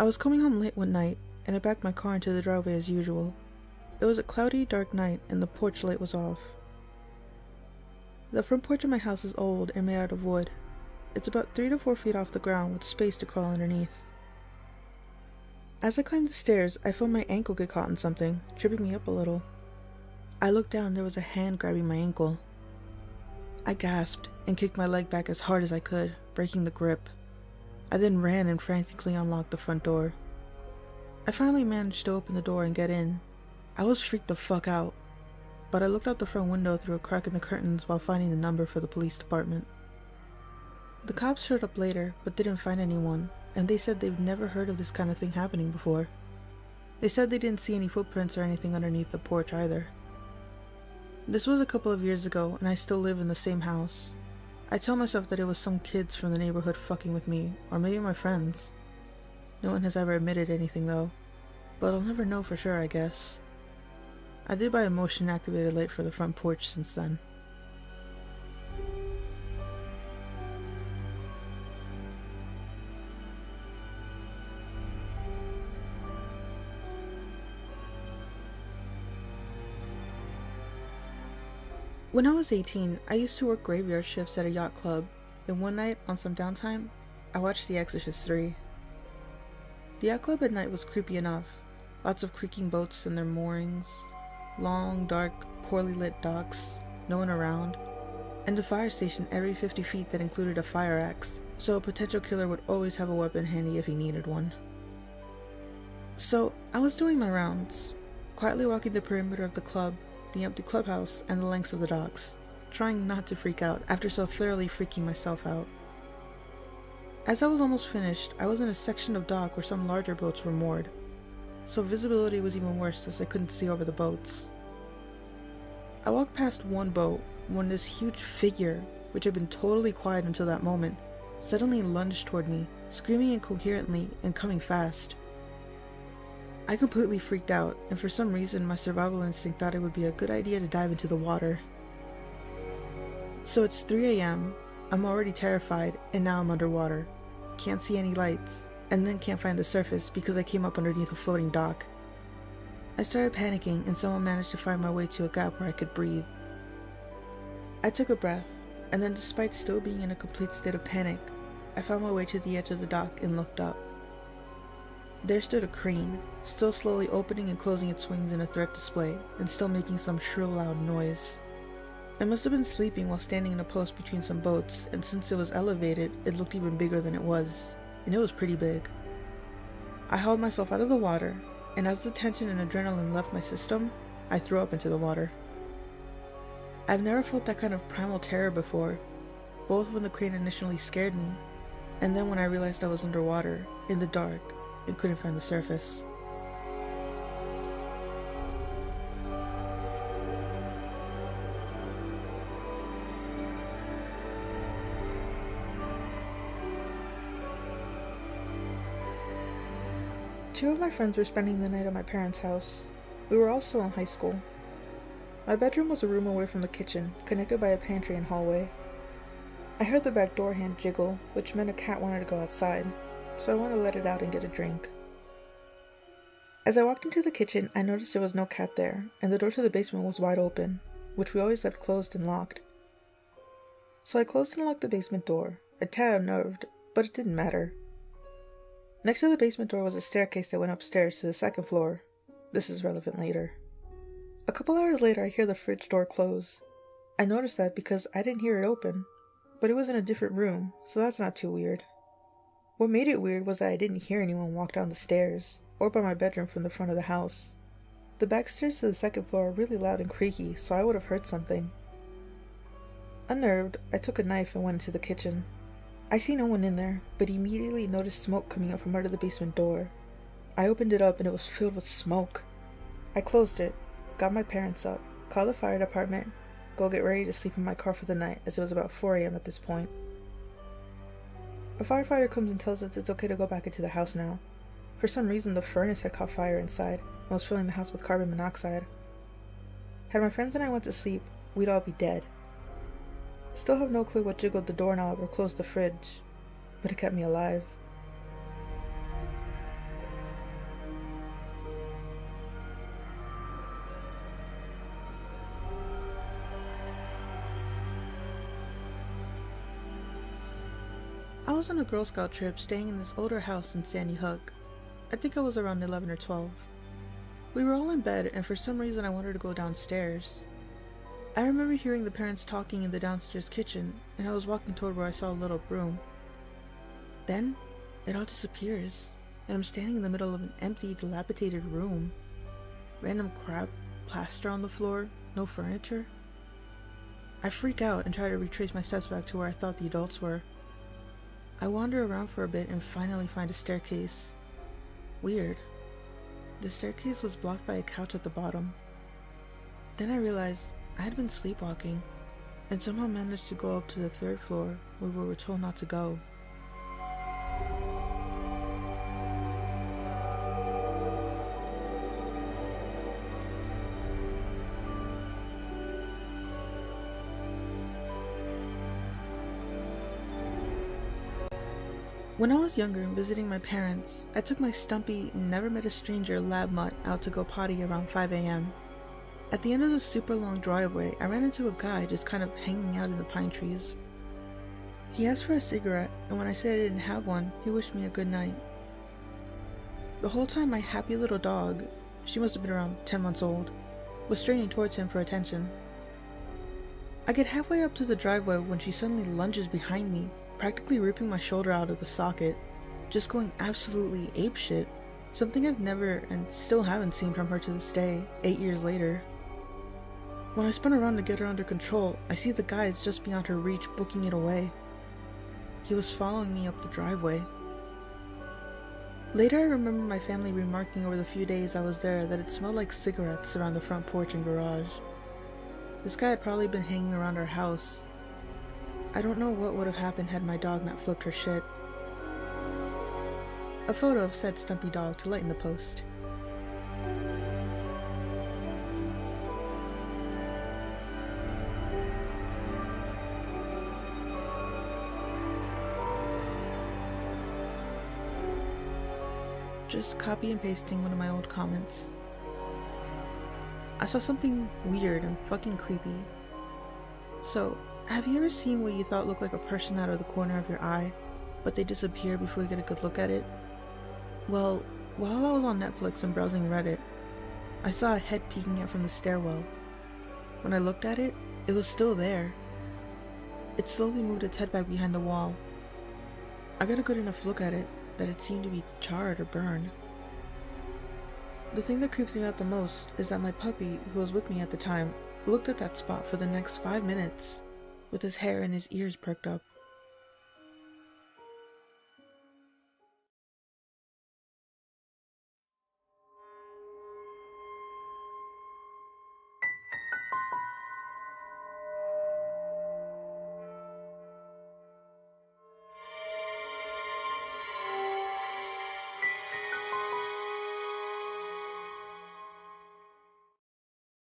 I was coming home late one night, and I backed my car into the driveway as usual. It was a cloudy, dark night, and the porch light was off. The front porch of my house is old and made out of wood. It's about 3 to 4 feet off the ground with space to crawl underneath. As I climbed the stairs, I felt my ankle get caught in something, tripping me up a little. I looked down and there was a hand grabbing my ankle. I gasped and kicked my leg back as hard as I could, breaking the grip. I then ran and frantically unlocked the front door. I finally managed to open the door and get in. I was freaked the fuck out, but I looked out the front window through a crack in the curtains while finding the number for the police department. The cops showed up later, but didn't find anyone, and they said they've never heard of this kind of thing happening before. They said they didn't see any footprints or anything underneath the porch either. This was a couple of years ago, and I still live in the same house. I tell myself that it was some kids from the neighborhood fucking with me, or maybe my friends. No one has ever admitted anything though, but I'll never know for sure, I guess. I did buy a motion-activated light for the front porch since then. When I was 18, I used to work graveyard shifts at a yacht club, and one night, on some downtime, I watched The Exorcist III. The yacht club at night was creepy enough. Lots of creaking boats and their moorings, long, dark, poorly lit docks, no one around, and a fire station every 50 feet that included a fire axe, so a potential killer would always have a weapon handy if he needed one. So, I was doing my rounds, quietly walking the perimeter of the club, the empty clubhouse, and the lengths of the docks, trying not to freak out after so thoroughly freaking myself out. As I was almost finished, I was in a section of dock where some larger boats were moored, so visibility was even worse as I couldn't see over the boats. I walked past one boat when this huge figure, which had been totally quiet until that moment, suddenly lunged toward me, screaming incoherently and coming fast. I completely freaked out, and for some reason my survival instinct thought it would be a good idea to dive into the water. So it's 3 AM, I'm already terrified, and now I'm underwater. Can't see any lights, and then can't find the surface because I came up underneath a floating dock. I started panicking, and someone managed to find my way to a gap where I could breathe. I took a breath, and then despite still being in a complete state of panic, I found my way to the edge of the dock and looked up. There stood a crane, still slowly opening and closing its wings in a threat display, and still making some shrill loud noise. I must have been sleeping while standing in a post between some boats, and since it was elevated, it looked even bigger than it was, and it was pretty big. I hauled myself out of the water, and as the tension and adrenaline left my system, I threw up into the water. I've never felt that kind of primal terror before, both when the crane initially scared me, and then when I realized I was underwater, in the dark, and couldn't find the surface. Two of my friends were spending the night at my parents' house. We were also in high school. My bedroom was a room away from the kitchen, connected by a pantry and hallway. I heard the back door hand jiggle, which meant a cat wanted to go outside, so I wanted to let it out and get a drink. As I walked into the kitchen, I noticed there was no cat there, and the door to the basement was wide open, which we always left closed and locked. So I closed and locked the basement door, a tad unnerved, but it didn't matter. Next to the basement door was a staircase that went upstairs to the second floor. This is relevant later. A couple hours later, I hear the fridge door close. I noticed that because I didn't hear it open, but it was in a different room, so that's not too weird. What made it weird was that I didn't hear anyone walk down the stairs, or by my bedroom from the front of the house. The back stairs to the second floor are really loud and creaky, so I would have heard something. Unnerved, I took a knife and went into the kitchen. I see no one in there, but immediately noticed smoke coming up from under the basement door. I opened it up and it was filled with smoke. I closed it, got my parents up, called the fire department, go get ready to sleep in my car for the night as it was about 4 AM at this point. A firefighter comes and tells us it's okay to go back into the house now. For some reason, the furnace had caught fire inside and was filling the house with carbon monoxide. Had my friends and I went to sleep, we'd all be dead. Still have no clue what jiggled the doorknob or closed the fridge, but it kept me alive. was on a Girl Scout trip staying in this older house in Sandy Hook. I think I was around 11 or 12. We were all in bed, and for some reason I wanted to go downstairs. I remember hearing the parents talking in the downstairs kitchen, and I was walking toward where I saw a little broom. Then, it all disappears, and I'm standing in the middle of an empty, dilapidated room. Random crap, plaster on the floor, no furniture. I freak out and try to retrace my steps back to where I thought the adults were. I wander around for a bit and finally find a staircase. Weird. The staircase was blocked by a couch at the bottom. Then I realized I had been sleepwalking and somehow managed to go up to the 3rd floor where we were told not to go. When I was younger and visiting my parents, I took my stumpy, never met a stranger lab mutt out to go potty around 5 a.m. At the end of the super long driveway, I ran into a guy just kind of hanging out in the pine trees. He asked for a cigarette, and when I said I didn't have one, he wished me a good night. The whole time my happy little dog, she must have been around 10 months old, was straining towards him for attention. I get halfway up to the driveway when she suddenly lunges behind me, practically ripping my shoulder out of the socket, just going absolutely apeshit, something I've never and still haven't seen from her to this day, 8 years later. When I spun around to get her under control, I see the guys just beyond her reach booking it away. He was following me up the driveway. Later I remember my family remarking over the few days I was there that it smelled like cigarettes around the front porch and garage. This guy had probably been hanging around our house. I don't know what would have happened had my dog not flipped her shit. A photo of said stumpy dog to lighten the post. Just copy and pasting one of my old comments. I saw something weird and fucking creepy. So, have you ever seen what you thought looked like a person out of the corner of your eye, but they disappear before you get a good look at it? Well, while I was on Netflix and browsing Reddit, I saw a head peeking out from the stairwell. When I looked at it, it was still there. It slowly moved its head back behind the wall. I got a good enough look at it that it seemed to be charred or burned. The thing that creeps me out the most is that my puppy, who was with me at the time, looked at that spot for the next 5 minutes, with his hair and his ears perked up.